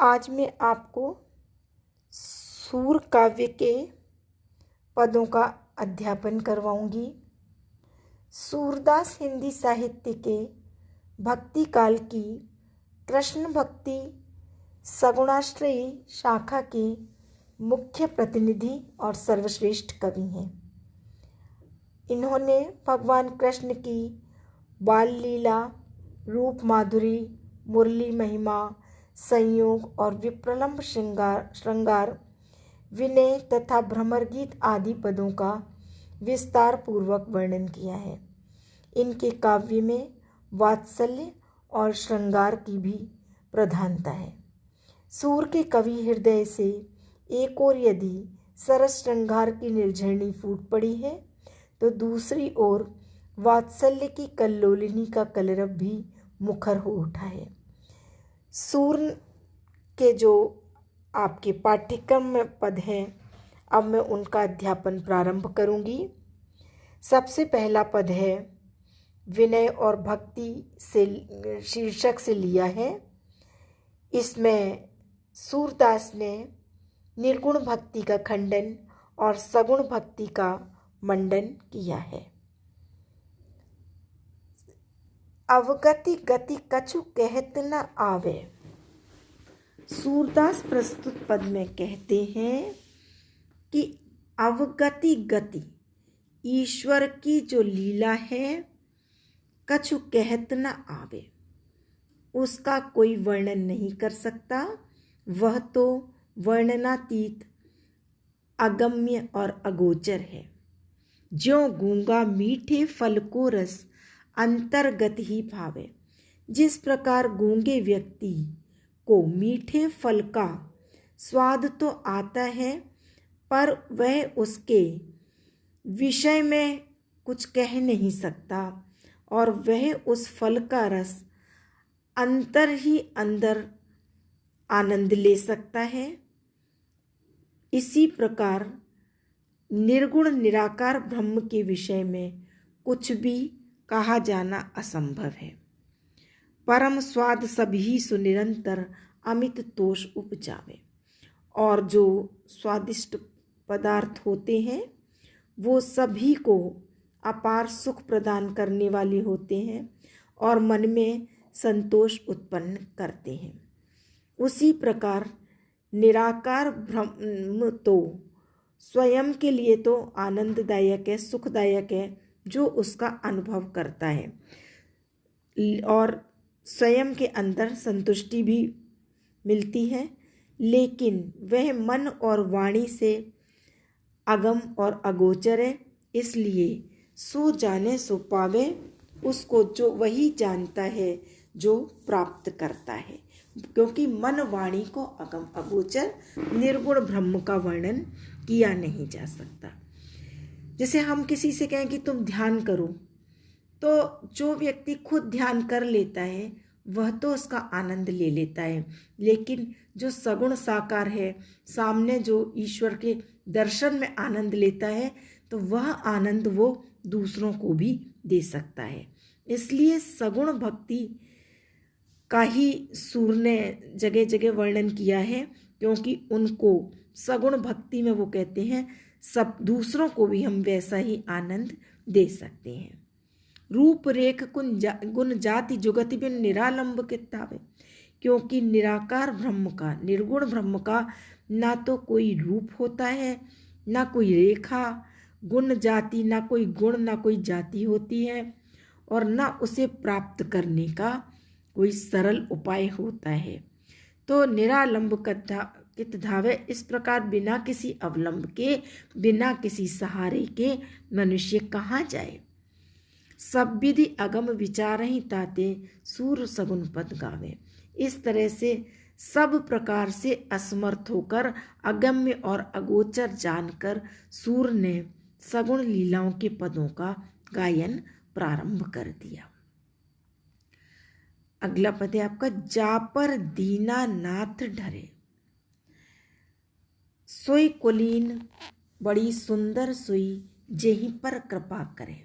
आज मैं आपको सूर काव्य के पदों का अध्यापन करवाऊंगी। सूरदास हिंदी साहित्य के भक्ति काल की कृष्ण भक्ति सगुणाश्रयी शाखा के मुख्य प्रतिनिधि और सर्वश्रेष्ठ कवि हैं। इन्होंने भगवान कृष्ण की बाल लीला, रूप माधुरी, मुरली महिमा, संयोग और विप्रलंब श्रृंगार, विनय तथा भ्रमर गीत आदि पदों का विस्तार पूर्वक वर्णन किया है। इनके काव्य में वात्सल्य और श्रृंगार की भी प्रधानता है। सूर के कवि हृदय से एक ओर यदि सरस श्रृंगार की निर्झरणी फूट पड़ी है, तो दूसरी ओर वात्सल्य की कल्लोलिनी का कलरव भी मुखर हो उठा है। सूर के जो आपके पाठ्यक्रम में पद हैं, अब मैं उनका अध्यापन प्रारंभ करूंगी। सबसे पहला पद है विनय और भक्ति से शीर्षक से लिया है। इसमें सूरदास ने निर्गुण भक्ति का खंडन और सगुण भक्ति का मंडन किया है। अवगति गति कछु कहत न आवे। सूरदास प्रस्तुत पद में कहते हैं कि अवगति गति ईश्वर की जो लीला है, कछु कहत न आवे, उसका कोई वर्णन नहीं कर सकता। वह तो वर्णनातीत, अगम्य और अगोचर है। ज्यों गूंगा मीठे फल को रस अंतर्गत ही भावे। जिस प्रकार गूंगे व्यक्ति को मीठे फल का स्वाद तो आता है, पर वह उसके विषय में कुछ कह नहीं सकता और वह उस फल का रस अंतर ही अंदर आनंद ले सकता है, इसी प्रकार निर्गुण निराकार ब्रह्म के विषय में कुछ भी कहा जाना असंभव है। परम स्वाद सभी सुनिरंतर अमित तोष उपजावे। और जो स्वादिष्ट पदार्थ होते हैं वो सभी को अपार सुख प्रदान करने वाले होते हैं और मन में संतोष उत्पन्न करते हैं। उसी प्रकार निराकार ब्रह्म तो स्वयं के लिए तो आनंददायक है, सुखदायक है, जो उसका अनुभव करता है और स्वयं के अंदर संतुष्टि भी मिलती है, लेकिन वह मन और वाणी से अगम और अगोचर है। इसलिए सो जाने सो पावे, उसको जो वही जानता है जो प्राप्त करता है, क्योंकि मन वाणी को अगम अगोचर निर्गुण ब्रह्म का वर्णन किया नहीं जा सकता। जैसे हम किसी से कहें कि तुम ध्यान करो, तो जो व्यक्ति खुद ध्यान कर लेता है वह तो उसका आनंद ले लेता है, लेकिन जो सगुण साकार है, सामने जो ईश्वर के दर्शन में आनंद लेता है, तो वह आनंद वो दूसरों को भी दे सकता है। इसलिए सगुण भक्ति का ही सूर ने जगह जगह वर्णन किया है, क्योंकि उनको सगुण भक्ति में वो कहते हैं सब दूसरों को भी हम वैसा ही आनंद दे सकते हैं। रूप रेख गुण जाति जुगति बिन निरालंब किताबे। क्योंकि निराकार ब्रह्म का, निर्गुण ब्रह्म का ना तो कोई रूप होता है, ना कोई रेखा, गुण जाति, ना कोई गुण, ना कोई जाति होती है, और ना उसे प्राप्त करने का कोई सरल उपाय होता है। तो निरालंब कित धावे। इस प्रकार बिना किसी अवलंब के, बिना किसी सहारे के मनुष्य कहाँ जाए। सब विधि अगम विचार ही ताते सूर सगुन पद गावे। इस तरह से सब प्रकार से असमर्थ होकर, अगम्य और अगोचर जानकर सूर ने सगुण लीलाओं के पदों का गायन प्रारंभ कर दिया। अगला पद है आपका जा पर दीना नाथ ढरे। सोई कुलीन बड़ी सुंदर सोई जेहि पर कृपा करे।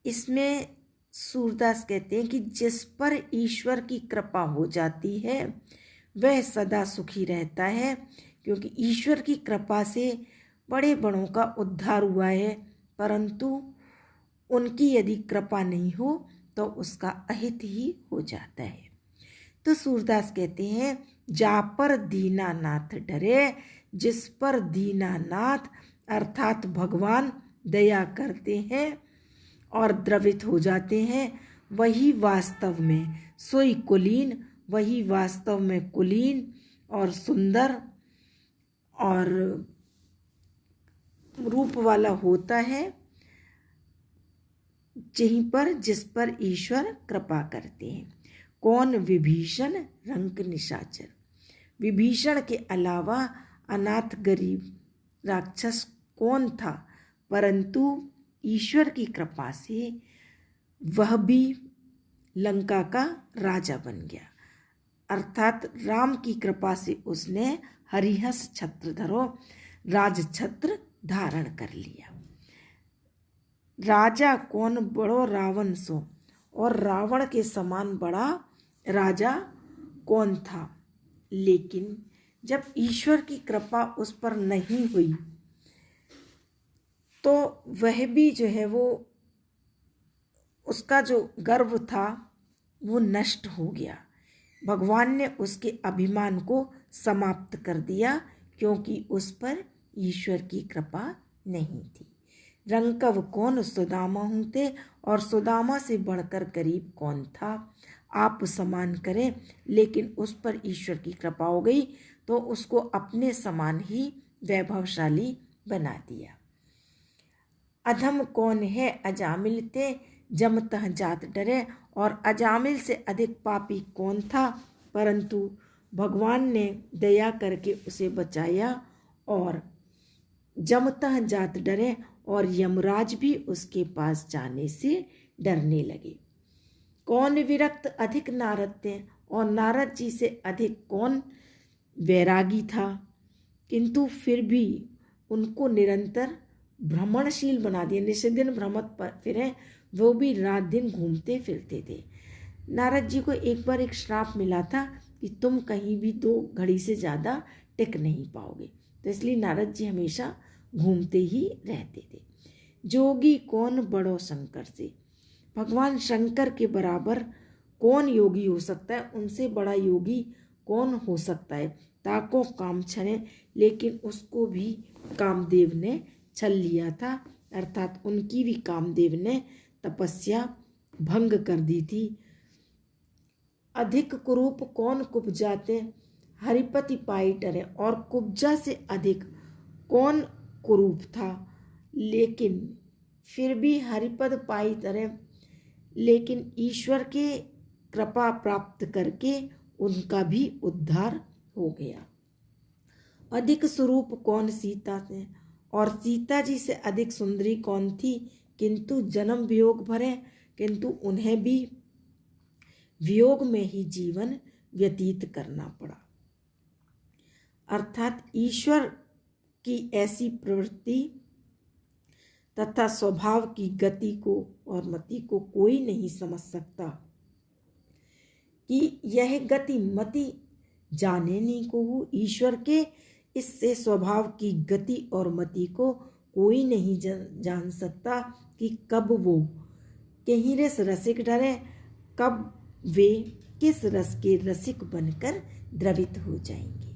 इसमें सूरदास कहते हैं कि जिस पर ईश्वर की कृपा हो जाती है वह सदा सुखी रहता है, क्योंकि ईश्वर की कृपा से बड़े बड़ों का उद्धार हुआ है, परंतु उनकी यदि कृपा नहीं हो तो उसका अहित ही हो जाता है। तो सूरदास कहते हैं, जा पर दीनानाथ डरे, जिस पर दीनानाथ अर्थात भगवान दया करते हैं और द्रवित हो जाते हैं, वही वास्तव में सोई कुलीन, वही वास्तव में कुलीन और सुंदर और रूप वाला होता है, जिहीं पर जिस पर ईश्वर कृपा करते हैं। कौन विभीषण रंक निशाचर, विभीषण के अलावा अनाथ गरीब राक्षस कौन था, परंतु ईश्वर की कृपा से वह भी लंका का राजा बन गया। अर्थात राम की कृपा से उसने हरिहस छत्र धरो राज छत्र धारण कर लिया। राजा कौन बड़ो रावण सो, और रावण के समान बड़ा राजा कौन था। लेकिन जब ईश्वर की कृपा उस पर नहीं हुई तो वह भी जो है वो उसका जो गर्व था वो नष्ट हो गया। भगवान ने उसके अभिमान को समाप्त कर दिया, क्योंकि उस पर ईश्वर की कृपा नहीं थी। रंकव कौन सुदामा होते, और सुदामा से बढ़कर गरीब कौन था। आप समान करें, लेकिन उस पर ईश्वर की कृपा हो गई तो उसको अपने समान ही वैभवशाली बना दिया। अधम कौन है अजामिल ते, जमतः जात डरे, और अजामिल से अधिक पापी कौन था, परंतु भगवान ने दया करके उसे बचाया और जमतः जात डरे, और यमराज भी उसके पास जाने से डरने लगे। कौन विरक्त अधिक नारद थे, और नारद जी से अधिक कौन वैरागी था, किंतु फिर भी उनको निरंतर भ्रमणशील बना दिया। निष्दिन भ्रमत पर फिरे, वो भी रात दिन घूमते फिरते थे। नारद जी को एक बार एक श्राप मिला था कि तुम कहीं भी 2 घड़ी से ज़्यादा टिक नहीं पाओगे, तो इसलिए नारद जी हमेशा घूमते ही रहते थे। जोगी कौन बड़ो शंकर से, भगवान शंकर के बराबर कौन योगी हो सकता है, उनसे बड़ा योगी कौन हो सकता है। ताको काम छने, लेकिन उसको भी कामदेव ने छल लिया था, अर्थात उनकी भी कामदेव ने तपस्या भंग कर दी थी। अधिक कुरूप कौन कुब्जाते, हरिपति पाई डरे, और कुब्जा से अधिक कौन कुरूप था, लेकिन फिर भी हरिपद पाई डरे, लेकिन ईश्वर के कृपा प्राप्त करके उनका भी उद्धार हो गया। अधिक स्वरूप कौन सीता से, और सीता जी से अधिक सुंदरी कौन थी, किंतु जन्म वियोग भरे, किंतु उन्हें भी वियोग में ही जीवन व्यतीत करना पड़ा। अर्थात ईश्वर की ऐसी प्रवृत्ति तथा स्वभाव की गति को और मति को कोई नहीं समझ सकता कि यह गति मति जाने नहीं को हो। ईश्वर के इससे स्वभाव की गति और मति को कोई नहीं जान सकता कि कब वो कहीं रस रसिक डरे, कब वे किस रस के रसिक बनकर द्रवित हो जाएंगे।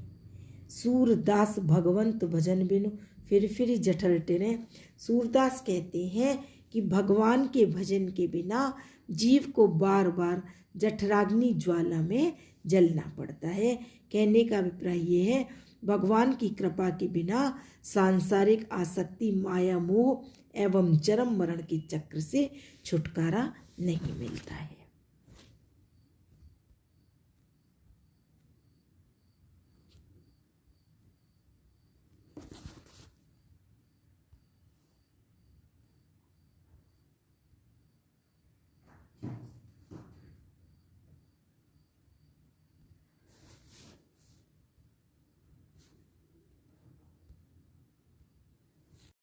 सूरदास भगवंत भजन बिनु फिर जठर टिरे, सूरदास कहते हैं कि भगवान के भजन के बिना जीव को बार बार जठराग्नि ज्वाला में जलना पड़ता है। कहने का अभिप्राय ये है, भगवान की कृपा के बिना सांसारिक आसक्ति, माया, मोह एवं जन्म मरण के चक्र से छुटकारा नहीं मिलता है।